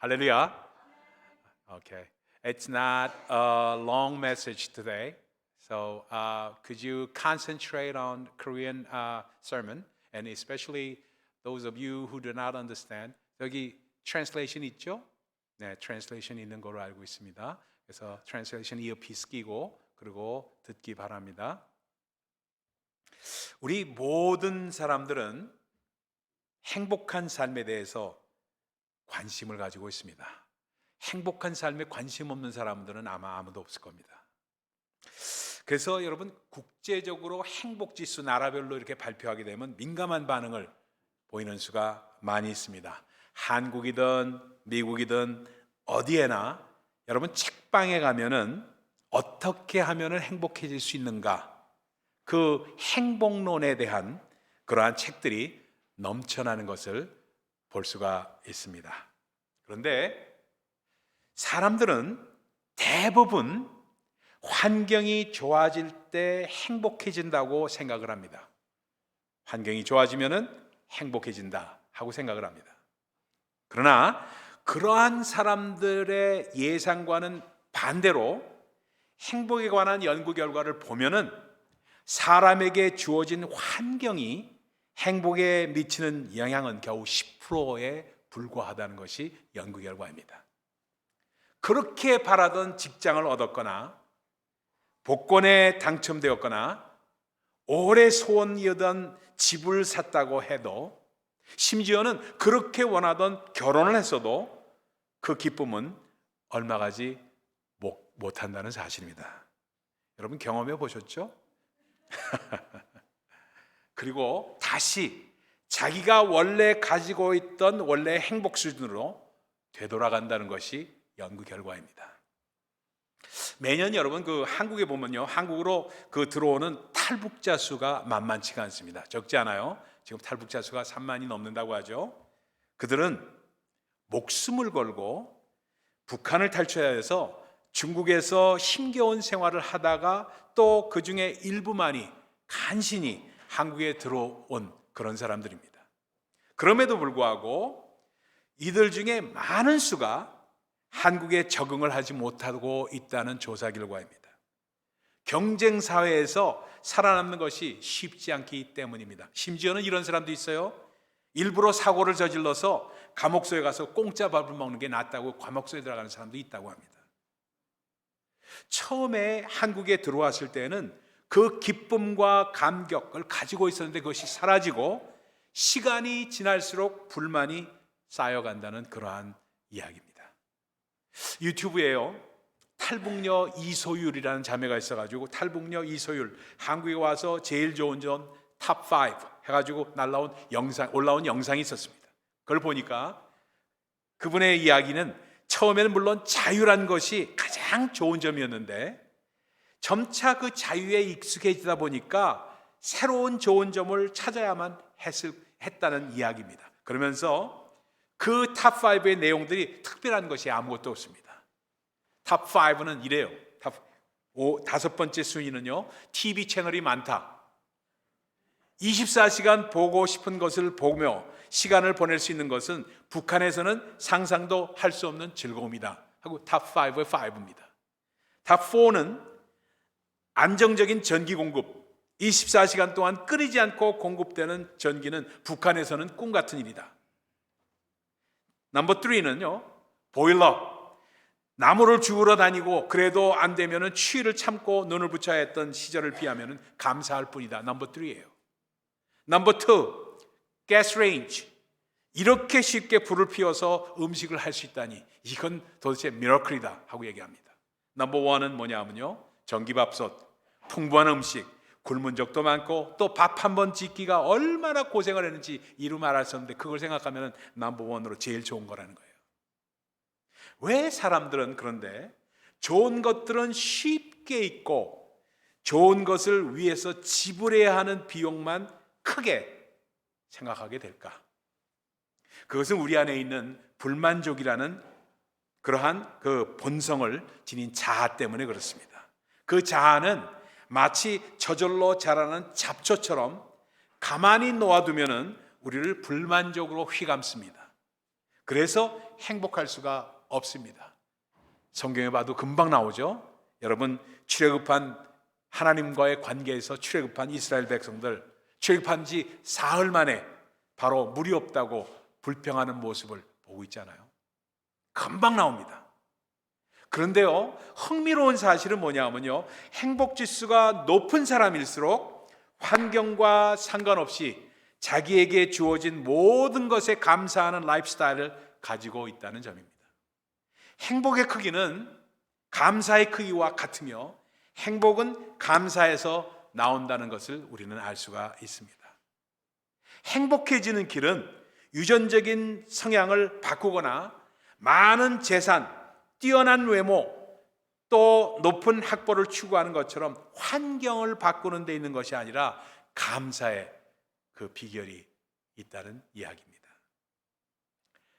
Hallelujah. Okay. It's not a long message today. So could you concentrate on Korean sermon? And especially those of you who do not understand. 여기 translation 있죠? 네, translation 있는 걸로 알고 있습니다. 그래서 translation earpiece 끼고 그리고 듣기 바랍니다. 우리 모든 사람들은 행복한 삶에 대해서 관심을 가지고 있습니다. 행복한 삶에 관심 없는 사람들은 아마 아무도 없을 겁니다. 그래서 여러분 국제적으로 행복지수 나라별로 이렇게 발표하게 되면 민감한 반응을 보이는 수가 많이 있습니다. 한국이든 미국이든 어디에나 여러분 책방에 가면은 어떻게 하면 행복해질 수 있는가, 그 행복론에 대한 그러한 책들이 넘쳐나는 것을 볼 수가 있습니다. 그런데 사람들은 대부분 환경이 좋아질 때 행복해진다고 생각을 합니다. 환경이 좋아지면은 행복해진다 하고 생각을 합니다. 그러나 그러한 사람들의 예상과는 반대로 행복에 관한 연구 결과를 보면은 사람에게 주어진 환경이 행복에 미치는 영향은 겨우 10%에 불과하다는 것이 연구 결과입니다. 그렇게 바라던 직장을 얻었거나 복권에 당첨되었거나 오래 소원이었던 집을 샀다고 해도, 심지어는 그렇게 원하던 결혼을 했어도 그 기쁨은 얼마 가지 못한다는 사실입니다. 여러분 경험해 보셨죠? 그리고 다시 자기가 원래 가지고 있던 원래 행복 수준으로 되돌아간다는 것이 연구 결과입니다. 매년 여러분 한국에 보면요, 한국으로 들어오는 탈북자 수가 만만치가 않습니다. 적지 않아요. 지금 탈북자 수가 3만이 넘는다고 하죠. 그들은 목숨을 걸고 북한을 탈출해야 해서 중국에서 힘겨운 생활을 하다가 또 그 중에 일부만이 간신히 한국에 들어온 그런 사람들입니다. 그럼에도 불구하고 이들 중에 많은 수가 한국에 적응을 하지 못하고 있다는 조사 결과입니다. 경쟁 사회에서 살아남는 것이 쉽지 않기 때문입니다. 심지어는 이런 사람도 있어요. 일부러 사고를 저질러서 감옥소에 가서 공짜 밥을 먹는 게 낫다고 감옥소에 들어가는 사람도 있다고 합니다. 처음에 한국에 들어왔을 때는 그 기쁨과 감격을 가지고 있었는데 그것이 사라지고 시간이 지날수록 불만이 쌓여간다는 그러한 이야기입니다. 유튜브에요, 탈북녀 이소율이라는 자매가 있어가지고 탈북녀 이소율 한국에 와서 제일 좋은 점 탑5 해가지고 올라온 영상이 있었습니다. 그걸 보니까 그분의 이야기는 처음에는 물론 자유란 것이 가장 좋은 점이었는데 점차 그 자유에 익숙해지다 보니까 새로운 좋은 점을 찾아야만 했다는 이야기입니다. 그러면서 그 탑5의 내용들이 특별한 것이 아무것도 없습니다. 탑5는 이래요. 다섯 번째 순위는요, TV 채널이 많다. 24시간 보고 싶은 것을 보며 시간을 보낼 수 있는 것은 북한에서는 상상도 할 수 없는 즐거움이다 하고 탑5의 5입니다. 탑4는 안정적인 전기 공급, 24시간 동안 끊이지 않고 공급되는 전기는 북한에서는 꿈 같은 일이다. 넘버 3는요, 보일러. 나무를 주우러 다니고 그래도 안 되면 추위를 참고 눈을 붙여야 했던 시절을 비하면 감사할 뿐이다. 넘버 3예요. 넘버 2, 가스 레인지. 이렇게 쉽게 불을 피워서 음식을 할 수 있다니 이건 도대체 미러클이다 하고 얘기합니다. 넘버 1은 뭐냐면요, 전기밥솥, 풍부한 음식, 굶은 적도 많고 또 밥 한 번 짓기가 얼마나 고생을 했는지 이루 말할 수 없는데 그걸 생각하면 넘버 1으로 제일 좋은 거라는 거예요. 왜 사람들은 그런데 좋은 것들은 쉽게 있고 좋은 것을 위해서 지불해야 하는 비용만 크게 생각하게 될까? 그것은 우리 안에 있는 불만족이라는 그러한 그 본성을 지닌 자아 때문에 그렇습니다. 그 자아는 마치 저절로 자라는 잡초처럼 가만히 놓아두면 우리를 불만족으로 휘감습니다. 그래서 행복할 수가 없습니다. 성경에 봐도 금방 나오죠. 여러분, 출애굽한 하나님과의 관계에서 출애굽한 이스라엘 백성들, 출애굽한 지 사흘 만에 바로 물이 없다고 불평하는 모습을 보고 있잖아요. 금방 나옵니다. 그런데요, 흥미로운 사실은 뭐냐면요, 행복지수가 높은 사람일수록 환경과 상관없이 자기에게 주어진 모든 것에 감사하는 라이프 스타일을 가지고 있다는 점입니다. 행복의 크기는 감사의 크기와 같으며 행복은 감사에서 나온다는 것을 우리는 알 수가 있습니다. 행복해지는 길은 유전적인 성향을 바꾸거나 많은 재산, 뛰어난 외모, 또 높은 학벌을 추구하는 것처럼 환경을 바꾸는 데 있는 것이 아니라 감사의 그 비결이 있다는 이야기입니다.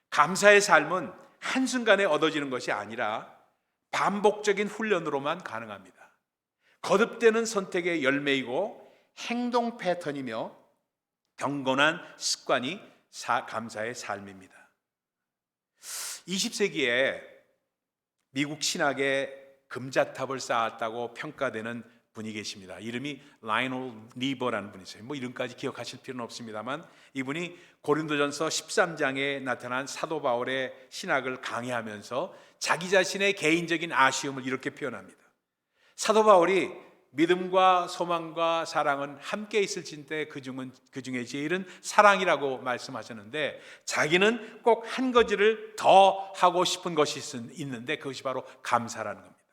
감사의 삶은 한순간에 얻어지는 것이 아니라 반복적인 훈련으로만 가능합니다. 거듭되는 선택의 열매이고 행동 패턴이며 경건한 습관이 감사의 삶입니다. 20세기에 미국 신학에 금자탑을 쌓았다고 평가되는 분이 계십니다. 이름이 라이놀 니버라는 분이세요. 이름까지 기억하실 필요는 없습니다만 이분이 고린도전서 13장에 나타난 사도 바울의 신학을 강해하면서 자기 자신의 개인적인 아쉬움을 이렇게 표현합니다. 사도 바울이 믿음과 소망과 사랑은 함께 있을진데 그 중에 제일은 사랑이라고 말씀하셨는데 자기는 꼭 한 가지를 더 하고 싶은 것이 있는데 그것이 바로 감사라는 겁니다.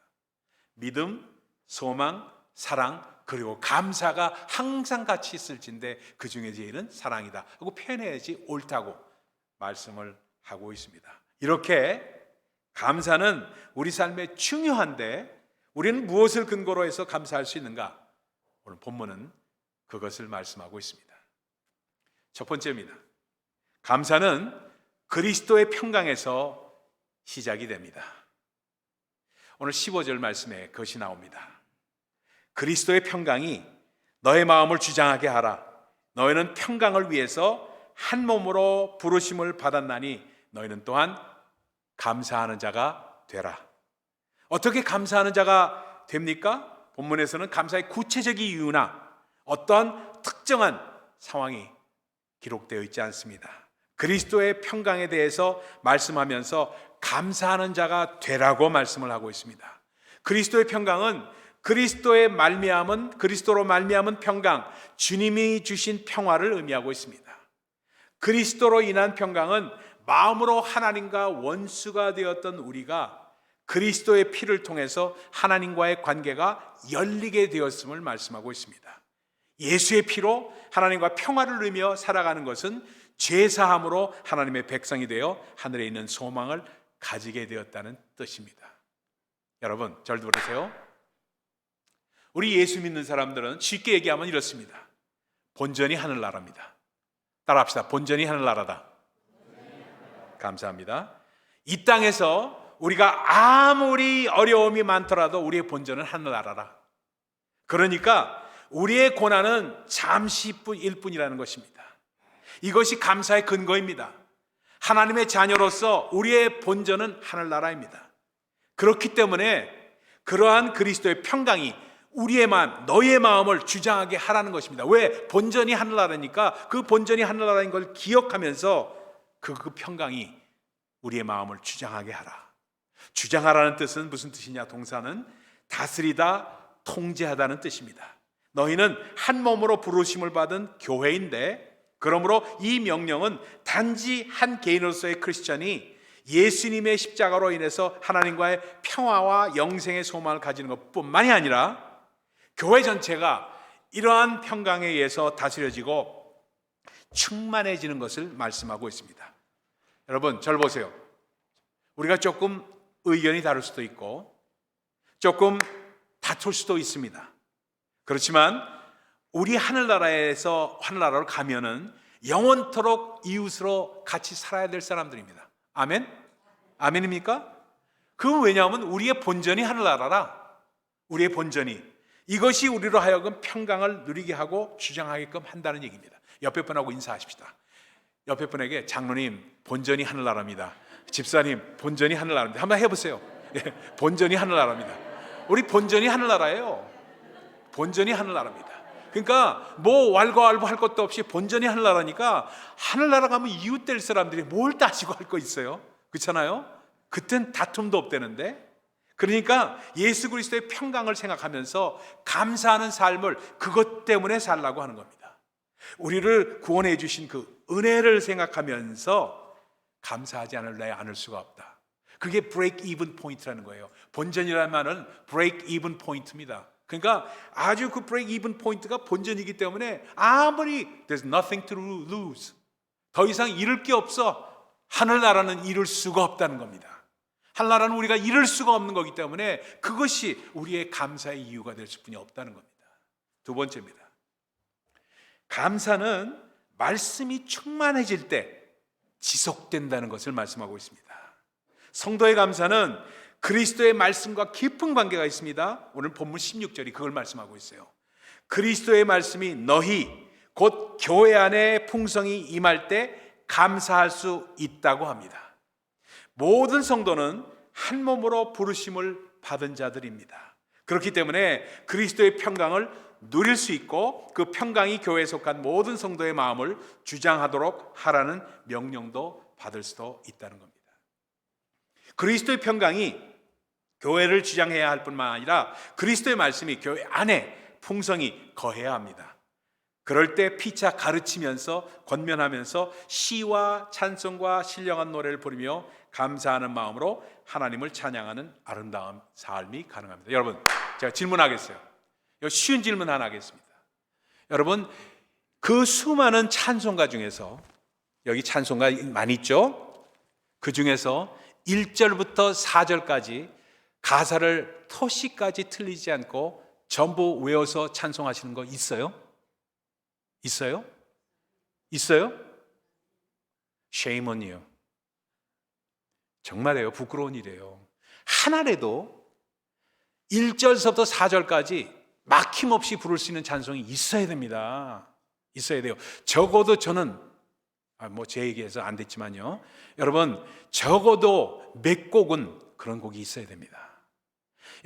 믿음, 소망, 사랑 그리고 감사가 항상 같이 있을진데 그 중에 제일은 사랑이다 하고 표현해야지 옳다고 말씀을 하고 있습니다. 이렇게 감사는 우리 삶에 중요한데 우리는 무엇을 근거로 해서 감사할 수 있는가? 오늘 본문은 그것을 말씀하고 있습니다. 첫 번째입니다. 감사는 그리스도의 평강에서 시작이 됩니다. 오늘 15절 말씀에 그것이 나옵니다. 그리스도의 평강이 너의 마음을 주장하게 하라. 너희는 평강을 위해서 한 몸으로 부르심을 받았나니 너희는 또한 감사하는 자가 되라. 어떻게 감사하는 자가 됩니까? 본문에서는 감사의 구체적인 이유나 어떠한 특정한 상황이 기록되어 있지 않습니다. 그리스도의 평강에 대해서 말씀하면서 감사하는 자가 되라고 말씀을 하고 있습니다. 그리스도의 평강은 그리스도로 말미암은 평강, 주님이 주신 평화를 의미하고 있습니다. 그리스도로 인한 평강은 마음으로 하나님과 원수가 되었던 우리가 그리스도의 피를 통해서 하나님과의 관계가 열리게 되었음을 말씀하고 있습니다. 예수의 피로 하나님과 평화를 누리며 살아가는 것은 죄사함으로 하나님의 백성이 되어 하늘에 있는 소망을 가지게 되었다는 뜻입니다. 여러분, 잘 들으세요. 우리 예수 믿는 사람들은 쉽게 얘기하면 이렇습니다. 본전이 하늘나라입니다. 따라합시다. 본전이 하늘나라다. 감사합니다. 이 땅에서 우리가 아무리 어려움이 많더라도 우리의 본전은 하늘나라라. 그러니까 우리의 고난은 잠시일 뿐이라는 것입니다. 이것이 감사의 근거입니다. 하나님의 자녀로서 우리의 본전은 하늘나라입니다. 그렇기 때문에 그러한 그리스도의 평강이 우리의 마음, 너의 마음을 주장하게 하라는 것입니다. 왜? 본전이 하늘나라니까 그 본전이 하늘나라인 걸 기억하면서 그 평강이 우리의 마음을 주장하게 하라. 주장하라는 뜻은 무슨 뜻이냐? 동사는 다스리다, 통제하다는 뜻입니다. 너희는 한 몸으로 부르심을 받은 교회인데 그러므로 이 명령은 단지 한 개인으로서의 크리스천이 예수님의 십자가로 인해서 하나님과의 평화와 영생의 소망을 가지는 것뿐만이 아니라 교회 전체가 이러한 평강에 의해서 다스려지고 충만해지는 것을 말씀하고 있습니다. 여러분, 절 보세요. 우리가 조금 의견이 다를 수도 있고 조금 다툴 수도 있습니다. 그렇지만 우리 하늘나라로 가면은 영원토록 이웃으로 같이 살아야 될 사람들입니다. 아멘? 아멘입니까? 그건 왜냐하면 우리의 본전이 하늘나라라. 우리의 본전이 이것이 우리로 하여금 평강을 누리게 하고 주장하게끔 한다는 얘기입니다. 옆에 분하고 인사하십시다. 옆에 분에게 장로님 본전이 하늘나라입니다. 집사님 본전이 하늘나라입니다. 한번 해보세요. 예, 본전이 하늘나라입니다. 우리 본전이 하늘나라예요. 본전이 하늘나라입니다. 그러니까 뭐 왈가왈부할 것도 없이 본전이 하늘나라니까 하늘나라 가면 이웃될 사람들이 뭘 따지고 할 거 있어요? 그렇잖아요? 그땐 다툼도 없대는데. 그러니까 예수 그리스도의 평강을 생각하면서 감사하는 삶을 그것 때문에 살라고 하는 겁니다. 우리를 구원해 주신 그 은혜를 생각하면서 감사하지 않을 수가 없다. 그게 break even point라는 거예요. 본전이라는 말은 break even point입니다. 그러니까 아주 그 break even point가 본전이기 때문에 아무리 there's nothing to lose, 더 이상 잃을 게 없어. 하늘나라는 잃을 수가 없다는 겁니다. 하늘나라는 우리가 잃을 수가 없는 거기 때문에 그것이 우리의 감사의 이유가 될 수뿐이 없다는 겁니다. 두 번째입니다. 감사는 말씀이 충만해질 때 지속된다는 것을 말씀하고 있습니다. 성도의 감사는 그리스도의 말씀과 깊은 관계가 있습니다. 오늘 본문 16절이 그걸 말씀하고 있어요. 그리스도의 말씀이 너희 곧 교회 안에 풍성이 임할 때 감사할 수 있다고 합니다. 모든 성도는 한 몸으로 부르심을 받은 자들입니다. 그렇기 때문에 그리스도의 평강을 누릴 수 있고 그 평강이 교회에 속한 모든 성도의 마음을 주장하도록 하라는 명령도 받을 수도 있다는 겁니다. 그리스도의 평강이 교회를 주장해야 할 뿐만 아니라 그리스도의 말씀이 교회 안에 풍성히 거해야 합니다. 그럴 때 피차 가르치면서 권면하면서 시와 찬송과 신령한 노래를 부르며 감사하는 마음으로 하나님을 찬양하는 아름다운 삶이 가능합니다. 여러분, 제가 질문하겠어요. 쉬운 질문 하나 하겠습니다. 여러분, 그 수많은 찬송가 중에서 여기 찬송가 많이 있죠? 그 중에서 1절부터 4절까지 가사를 토시까지 틀리지 않고 전부 외워서 찬송하시는 거 있어요? 있어요? 있어요? Shame on you. 정말이에요. 부끄러운 일이에요. 하나라도 1절서부터 4절까지 막힘없이 부를 수 있는 찬송이 있어야 됩니다. 있어야 돼요. 적어도 저는 제 얘기해서 안 됐지만요, 여러분 적어도 몇 곡은 그런 곡이 있어야 됩니다.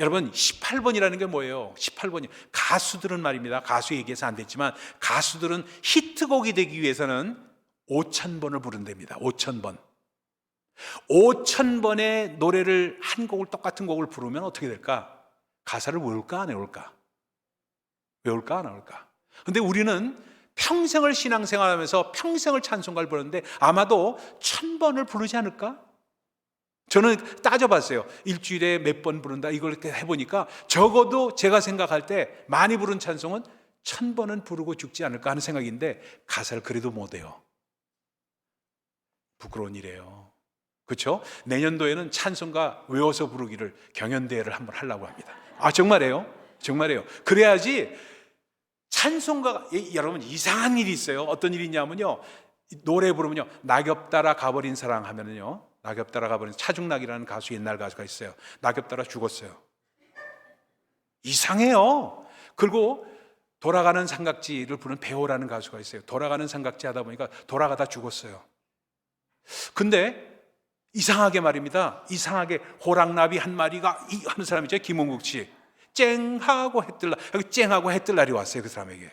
여러분 18번이라는 게 뭐예요? 18번이 가수들은 말입니다. 가수 얘기해서 안 됐지만 가수들은 히트곡이 되기 위해서는 5,000번을 부른답니다. 5,000번. 5,000번의 노래를 한 곡을 똑같은 곡을 부르면 어떻게 될까? 가사를 외울까 안 외울까? 외울까 안 외울까? 근데 우리는 평생을 신앙생활하면서 평생을 찬송가를 부르는데 아마도 1,000번을 부르지 않을까? 저는 따져봤어요. 일주일에 몇 번 부른다 이걸 이렇게 해보니까 적어도 제가 생각할 때 많이 부른 찬송은 1,000번은 부르고 죽지 않을까 하는 생각인데 가사를 그래도 못해요. 부끄러운 일이에요. 그렇죠? 내년도에는 찬송가 외워서 부르기를 경연대회를 한번 하려고 합니다. 정말이에요? 정말이에요. 그래야지 찬송가가, 여러분 이상한 일이 있어요. 어떤 일이 있냐면요, 노래 부르면요, 낙엽 따라 가버린 사랑 하면은요, 낙엽 따라 가버린, 차중락이라는 가수, 옛날 가수가 있어요. 낙엽 따라 죽었어요. 이상해요. 그리고 돌아가는 삼각지를 부르는 배호라는 가수가 있어요. 돌아가는 삼각지 하다 보니까 돌아가다 죽었어요. 근데 이상하게 말입니다. 이상하게 호랑나비 한 마리가 하는 사람 있죠. 김홍국 씨. 쨍하고 해뜰날, 여기 쨍하고 해뜰날이 왔어요. 그 사람에게.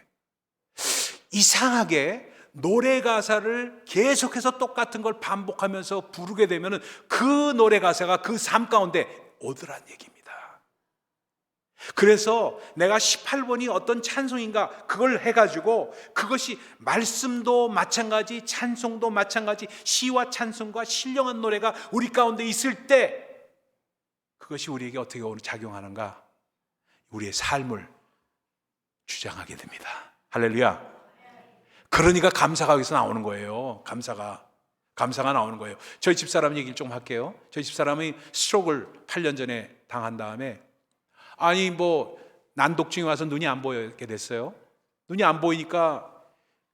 이상하게 노래 가사를 계속해서 똑같은 걸 반복하면서 부르게 되면 그 노래 가사가 그 삶 가운데 오더란 얘기입니다. 그래서 내가 18번이 어떤 찬송인가 그걸 해가지고 그것이 말씀도 마찬가지, 찬송도 마찬가지, 시와 찬송과 신령한 노래가 우리 가운데 있을 때 그것이 우리에게 어떻게 작용하는가? 우리의 삶을 주장하게 됩니다. 할렐루야. 그러니까 감사가 여기서 나오는 거예요. 감사가 나오는 거예요. 저희 집사람 얘기를 좀 할게요. 저희 집사람이 스트로크를 8년 전에 당한 다음에 난독증이 와서 눈이 안 보이게 됐어요. 눈이 안 보이니까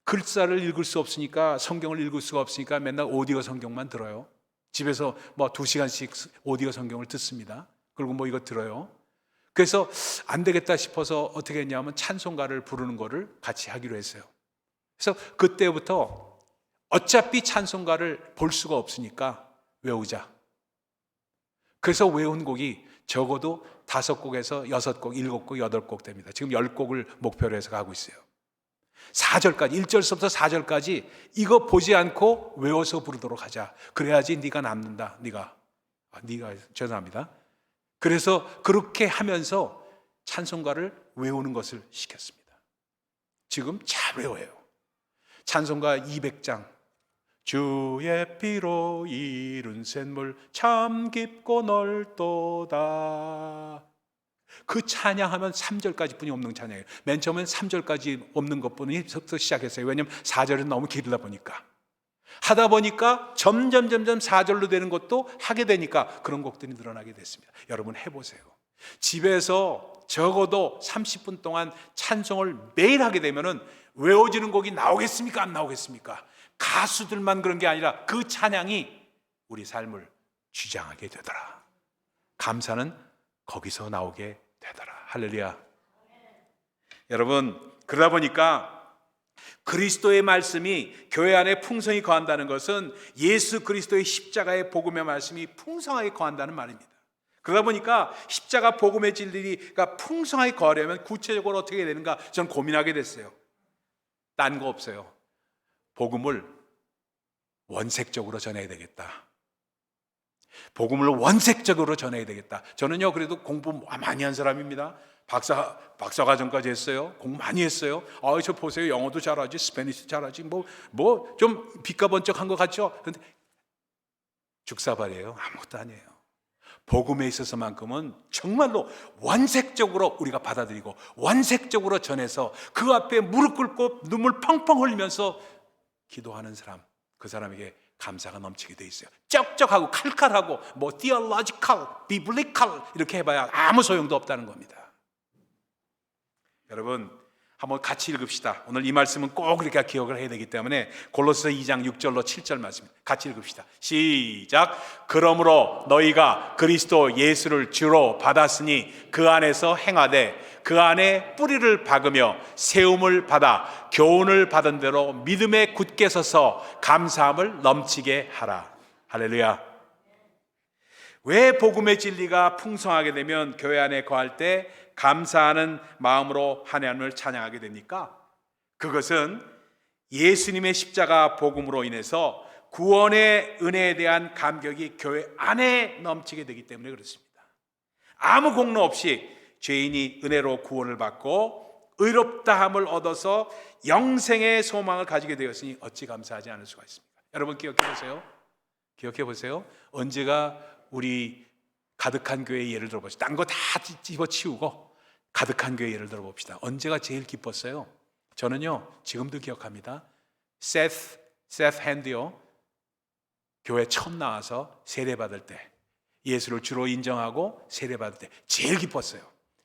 글자를 읽을 수 없으니까, 성경을 읽을 수가 없으니까 맨날 오디오 성경만 들어요. 집에서 2시간씩 오디오 성경을 듣습니다. 그리고 이거 들어요. 그래서 안 되겠다 싶어서 어떻게 했냐면 찬송가를 부르는 거를 같이 하기로 했어요. 그래서 그때부터 어차피 찬송가를 볼 수가 없으니까 외우자. 그래서 외운 곡이 적어도 5곡에서 6곡, 7곡, 8곡 됩니다. 지금 10곡을 목표로 해서 가고 있어요. 4절까지, 1절서부터 4절까지 이거 보지 않고 외워서 부르도록 하자. 그래야지 네가 남는다. 네가 죄송합니다. 그래서 그렇게 하면서 찬송가를 외우는 것을 시켰습니다. 지금 잘 외워요. 찬송가 200장. 주의 피로 이룬 샘물 참 깊고 넓도다. 그 찬양하면 3절까지 뿐이 없는 찬양이에요. 맨 처음엔 3절까지 없는 것뿐부터 시작했어요. 왜냐하면 4절은 너무 길다 보니까. 하다 보니까 점점 4절로 되는 것도 하게 되니까 그런 곡들이 늘어나게 됐습니다. 여러분 해보세요. 집에서 적어도 30분 동안 찬송을 매일 하게 되면은 외워지는 곡이 나오겠습니까? 안 나오겠습니까? 가수들만 그런 게 아니라 그 찬양이 우리 삶을 주장하게 되더라. 감사는 거기서 나오게 되더라. 할렐루야. 여러분, 그러다 보니까 그리스도의 말씀이 교회 안에 풍성히 거한다는 것은 예수 그리스도의 십자가의 복음의 말씀이 풍성하게 거한다는 말입니다. 그러다 보니까 십자가 복음의 진리가 풍성하게 거하려면 구체적으로 어떻게 해야 되는가 저는 고민하게 됐어요. 딴 거 없어요. 복음을 원색적으로 전해야 되겠다. 복음을 원색적으로 전해야 되겠다. 저는요 그래도 공부 많이 한 사람입니다. 박사과정까지 했어요. 공부 많이 했어요. 저 보세요. 영어도 잘하지, 스페니시 잘하지, 뭐 좀 빚가번쩍한 것 같죠? 근데 죽사발이에요. 아무것도 아니에요. 복음에 있어서만큼은 정말로 원색적으로 우리가 받아들이고 원색적으로 전해서 그 앞에 무릎 꿇고 눈물 펑펑 흘리면서 기도하는 사람, 그 사람에게 감사가 넘치게 돼 있어요. 쩍쩍하고 칼칼하고 뭐 theological, biblical 이렇게 해봐야 아무 소용도 없다는 겁니다. 여러분 한번 같이 읽읍시다. 오늘 이 말씀은 꼭 이렇게 기억을 해야 되기 때문에 골로새 2장 6절로 7절 말씀 같이 읽읍시다. 시작. 그러므로 너희가 그리스도 예수를 주로 받았으니 그 안에서 행하되 그 안에 뿌리를 박으며 세움을 받아 교훈을 받은 대로 믿음에 굳게 서서 감사함을 넘치게 하라. 할렐루야. 왜 복음의 진리가 풍성하게 되면 교회 안에 거할 때 감사하는 마음으로 하나님을 찬양하게 됩니까? 그것은 예수님의 십자가 복음으로 인해서 구원의 은혜에 대한 감격이 교회 안에 넘치게 되기 때문에 그렇습니다. 아무 공로 없이 죄인이 은혜로 구원을 받고 의롭다함을 얻어서 영생의 소망을 가지게 되었으니 어찌 감사하지 않을 수가 있습니까? 여러분 기억해 보세요. 기억해 보세요. 언제가 우리 가득한 교회의 예를 들어보시죠. 딴 거 다 집어치우고 가득한 교회 예를 들어봅시다. 언제가 제일 기뻤어요? 저는요 지금도 기억합니다. 세스 핸디요 교회 처음 나와서 세례받을 때, 예수를 주로 인정하고 세례받을 때 제일 기뻤어요.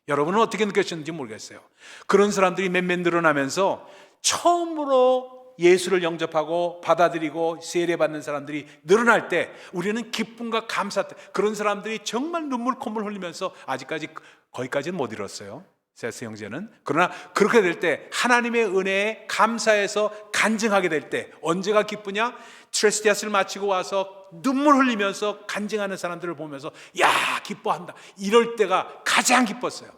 여러분은 어떻게 느꼈는지 모르겠어요. 그런 사람들이 몇몇 늘어나면서 처음으로 예수를 영접하고 받아들이고 세례받는 사람들이 늘어날 때 우리는 기쁨과 감사, 그런 사람들이 정말 눈물 콧물 흘리면서 아직까지 거기까지는 못 이뤘어요. 세스 형제는. 그러나 그렇게 될 때 하나님의 은혜에 감사해서 간증하게 될 때 언제가 기쁘냐? 트레스티아스를 마치고 와서 눈물 흘리면서 간증하는 사람들을 보면서 야 기뻐한다, 이럴 때가 가장 기뻤어요.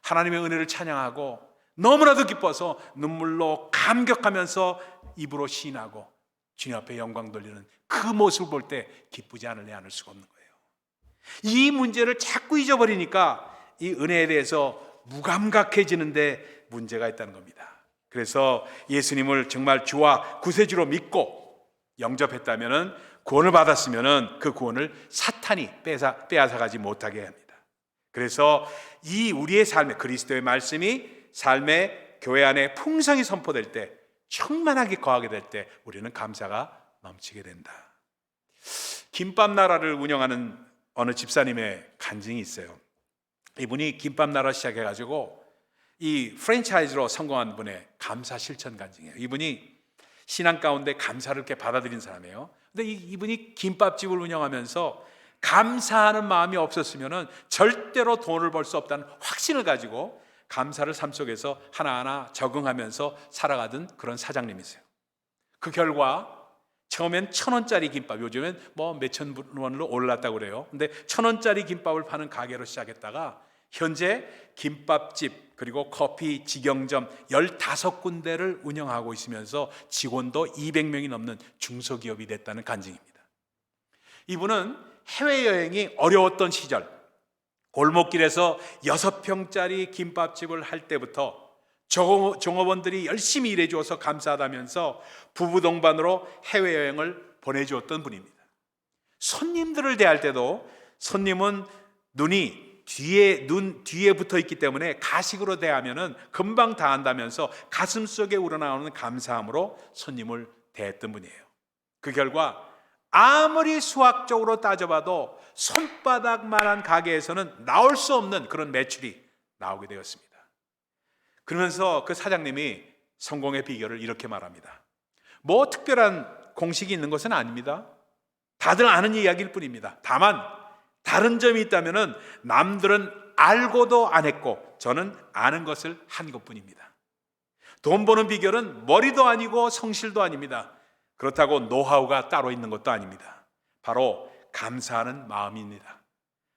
하나님의 은혜를 찬양하고 너무나도 기뻐서 눈물로 감격하면서 입으로 시인하고 주님 앞에 영광 돌리는 그 모습을 볼 때 기쁘지 않을 수가 없는 거예요. 이 문제를 자꾸 잊어버리니까 이 은혜에 대해서 무감각해지는데 문제가 있다는 겁니다. 그래서 예수님을 정말 주와 구세주로 믿고 영접했다면, 구원을 받았으면 그 구원을 사탄이 빼앗아가지 못하게 합니다. 그래서 이 우리의 삶에 그리스도의 말씀이 삶의 교회 안에 풍성히 선포될 때, 충만하게 거하게 될 때 우리는 감사가 넘치게 된다. 김밥 나라를 운영하는 어느 집사님의 간증이 있어요. 이분이 김밥 나라 시작해가지고 이 프랜차이즈로 성공한 분의 감사 실천 간증이에요. 이분이 신앙 가운데 감사를 이렇게 받아들인 사람이에요. 근데 이분이 김밥집을 운영하면서 감사하는 마음이 없었으면 절대로 돈을 벌 수 없다는 확신을 가지고 감사를 삶 속에서 하나하나 적응하면서 살아가던 그런 사장님이세요. 그 결과 처음엔 1,000원짜리 김밥, 요즘엔 뭐 몇천 원으로 올랐다고 그래요. 근데 1,000원짜리 김밥을 파는 가게로 시작했다가 현재 김밥집 그리고 커피 직영점 15군데를 운영하고 있으면서 직원도 200명이 넘는 중소기업이 됐다는 간증입니다. 이분은 해외여행이 어려웠던 시절 골목길에서 6평짜리 김밥집을 할 때부터 종업원들이 열심히 일해주어서 감사하다면서 부부 동반으로 해외여행을 보내주었던 분입니다. 손님들을 대할 때도 손님은 눈 뒤에 붙어 있기 때문에 가식으로 대하면은 금방 다 안다면서 가슴 속에 우러나오는 감사함으로 손님을 대했던 분이에요. 그 결과 아무리 수학적으로 따져봐도 손바닥만한 가게에서는 나올 수 없는 그런 매출이 나오게 되었습니다. 그러면서 그 사장님이 성공의 비결을 이렇게 말합니다. 뭐 특별한 공식이 있는 것은 아닙니다. 다들 아는 이야기일 뿐입니다. 다만 다른 점이 있다면 남들은 알고도 안 했고 저는 아는 것을 한 것뿐입니다. 돈 버는 비결은 머리도 아니고 성실도 아닙니다. 그렇다고 노하우가 따로 있는 것도 아닙니다. 바로 감사하는 마음입니다.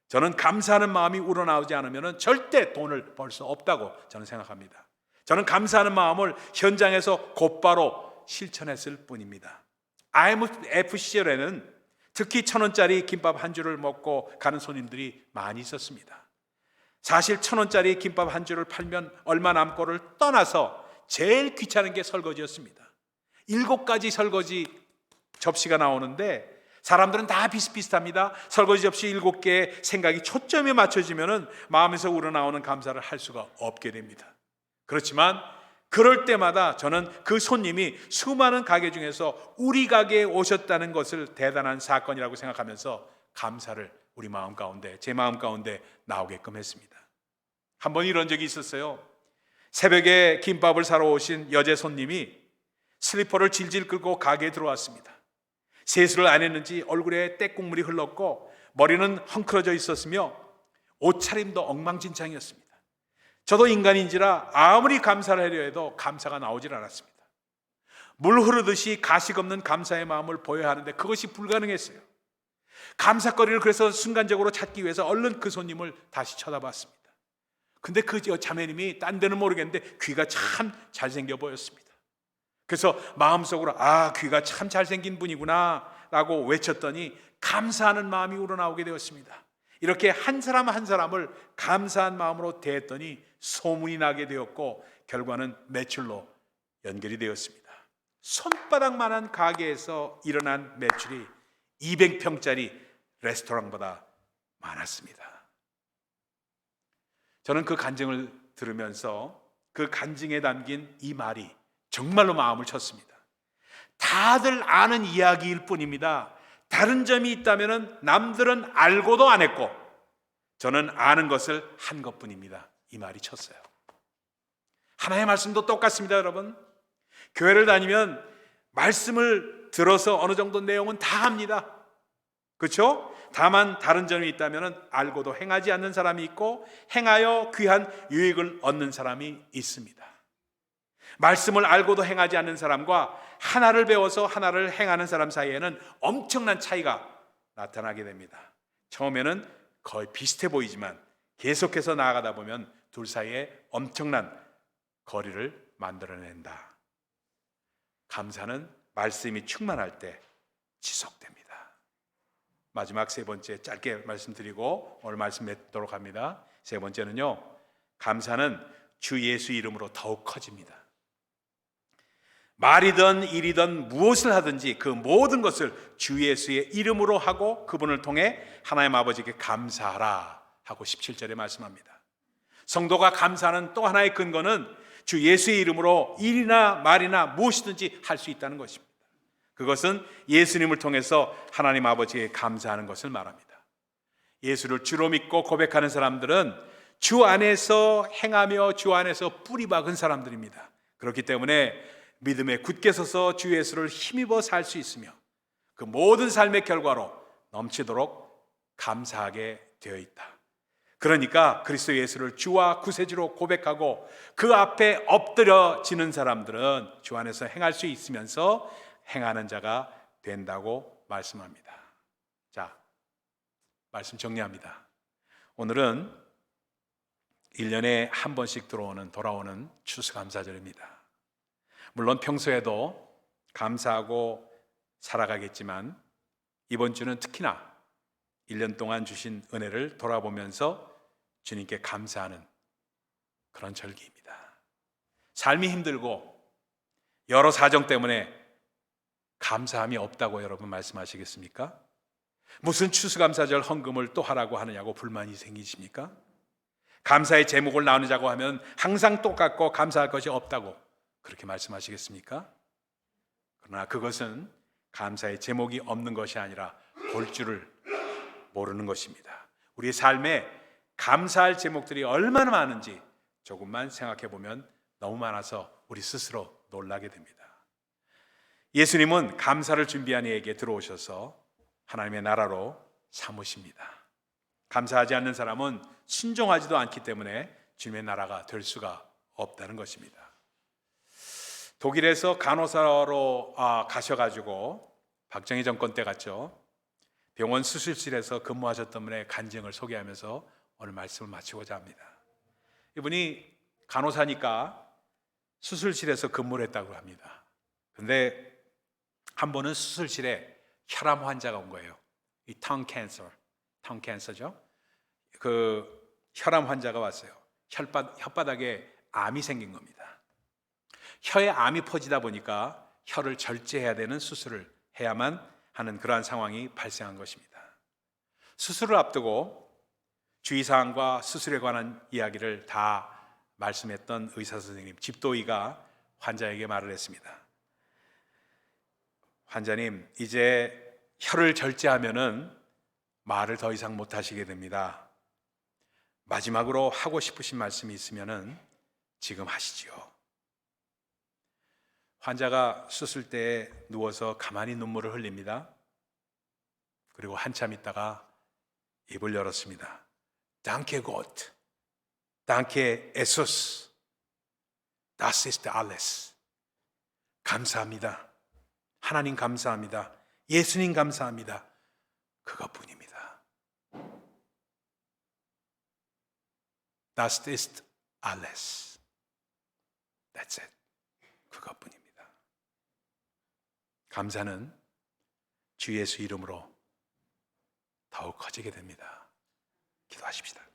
저는 감사하는 마음이 우러나오지 않으면 절대 돈을 벌 수 없다고 저는 생각합니다. 저는 감사하는 마음을 현장에서 곧바로 실천했을 뿐입니다. IMF 시절에는 특히 1,000원짜리 김밥 한 줄을 먹고 가는 손님들이 많이 있었습니다. 사실 1,000원짜리 김밥 한 줄을 팔면 얼마 남고를 떠나서 제일 귀찮은 게 설거지였습니다. 7가지 설거지 접시가 나오는데 사람들은 다 비슷비슷합니다. 설거지 접시 7개에 생각이 초점이 맞춰지면 마음에서 우러나오는 감사를 할 수가 없게 됩니다. 그렇지만 그럴 때마다 저는 그 손님이 수많은 가게 중에서 우리 가게에 오셨다는 것을 대단한 사건이라고 생각하면서 감사를 우리 마음 가운데, 제 마음 가운데 나오게끔 했습니다. 한번 이런 적이 있었어요. 새벽에 김밥을 사러 오신 여제 손님이 슬리퍼를 질질 끌고 가게에 들어왔습니다. 세수를 안 했는지 얼굴에 떼국물이 흘렀고 머리는 헝클어져 있었으며 옷차림도 엉망진창이었습니다. 저도 인간인지라 아무리 감사를 하려 해도 감사가 나오질 않았습니다. 물 흐르듯이 가식 없는 감사의 마음을 보여야 하는데 그것이 불가능했어요. 감사거리를 그래서 순간적으로 찾기 위해서 얼른 그 손님을 다시 쳐다봤습니다. 근데 그 자매님이 딴 데는 모르겠는데 귀가 참 잘생겨 보였습니다. 그래서 마음속으로 귀가 참 잘생긴 분이구나 라고 외쳤더니 감사하는 마음이 우러나오게 되었습니다. 이렇게 한 사람 한 사람을 감사한 마음으로 대했더니 소문이 나게 되었고 결과는 매출로 연결이 되었습니다. 손바닥만한 가게에서 일어난 매출이 200평짜리 레스토랑보다 많았습니다. 저는 그 간증을 들으면서 그 간증에 담긴 이 말이 정말로 마음을 쳤습니다. 다들 아는 이야기일 뿐입니다. 다른 점이 있다면 남들은 알고도 안 했고 저는 아는 것을 한 것뿐입니다. 이 말이 쳤어요. 하나의 말씀도 똑같습니다, 여러분. 교회를 다니면 말씀을 들어서 어느 정도 내용은 다 합니다. 그렇죠? 다만 다른 점이 있다면 알고도 행하지 않는 사람이 있고 행하여 귀한 유익을 얻는 사람이 있습니다. 말씀을 알고도 행하지 않는 사람과 하나를 배워서 하나를 행하는 사람 사이에는 엄청난 차이가 나타나게 됩니다. 처음에는 거의 비슷해 보이지만 계속해서 나아가다 보면 둘 사이에 엄청난 거리를 만들어낸다. 감사는 말씀이 충만할 때 지속됩니다. 마지막 세 번째 짧게 말씀드리고 오늘 말씀 맺도록 합니다. 세 번째는요, 감사는 주 예수 이름으로 더욱 커집니다. 말이든 일이든 무엇을 하든지 그 모든 것을 주 예수의 이름으로 하고 그분을 통해 하나님 아버지께 감사하라 하고 17절에 말씀합니다. 성도가 감사하는 또 하나의 근거는 주 예수의 이름으로 일이나 말이나 무엇이든지 할 수 있다는 것입니다. 그것은 예수님을 통해서 하나님 아버지께 감사하는 것을 말합니다. 예수를 주로 믿고 고백하는 사람들은 주 안에서 행하며 주 안에서 뿌리 박은 사람들입니다. 그렇기 때문에 믿음에 굳게 서서 주 예수를 힘입어 살 수 있으며 그 모든 삶의 결과로 넘치도록 감사하게 되어 있다. 그러니까 그리스도 예수를 주와 구세주로 고백하고 그 앞에 엎드려지는 사람들은 주 안에서 행할 수 있으면서 행하는 자가 된다고 말씀합니다. 자, 말씀 정리합니다. 오늘은 1년에 한 번씩 돌아오는 추수감사절입니다. 물론 평소에도 감사하고 살아가겠지만 이번 주는 특히나 1년 동안 주신 은혜를 돌아보면서 주님께 감사하는 그런 절기입니다. 삶이 힘들고 여러 사정 때문에 감사함이 없다고 여러분 말씀하시겠습니까? 무슨 추수감사절 헌금을 또 하라고 하느냐고 불만이 생기십니까? 감사의 제목을 나누자고 하면 항상 똑같고 감사할 것이 없다고 그렇게 말씀하시겠습니까? 그러나 그것은 감사의 제목이 없는 것이 아니라 볼 줄을 모르는 것입니다. 우리의 삶에 감사할 제목들이 얼마나 많은지 조금만 생각해 보면 너무 많아서 우리 스스로 놀라게 됩니다. 예수님은 감사를 준비한 이에게 들어오셔서 하나님의 나라로 삼으십니다. 감사하지 않는 사람은 순종하지도 않기 때문에 주님의 나라가 될 수가 없다는 것입니다. 독일에서 간호사로 가셔가지고 박정희 정권 때 갔죠. 병원 수술실에서 근무하셨던 분의 간증을 소개하면서 오늘 말씀을 마치고자 합니다. 이분이 간호사니까 수술실에서 근무를 했다고 합니다. 그런데 한 번은 수술실에 혈암 환자가 온 거예요. 이 tongue cancer죠. 그 혈암 환자가 왔어요. 혓바닥에 암이 생긴 겁니다. 혀에 암이 퍼지다 보니까 혀를 절제해야 되는 수술을 해야만 하는 그러한 상황이 발생한 것입니다. 수술을 앞두고 주의사항과 수술에 관한 이야기를 다 말씀했던 의사 선생님, 집도의가 환자에게 말을 했습니다. 환자님, 이제 혀를 절제하면은 말을 더 이상 못 하시게 됩니다. 마지막으로 하고 싶으신 말씀이 있으면은 지금 하시지요. 환자가 수술대에 누워서 가만히 눈물을 흘립니다. 그리고 한참 있다가 입을 열었습니다. Danke Gott, Danke Jesus, Das ist alles. 감사합니다. 하나님 감사합니다. 예수님 감사합니다. 그것뿐입니다. Das ist alles. That's it. 그것뿐입니다. 감사는 주 예수 이름으로 더욱 커지게 됩니다. 기도하십시다.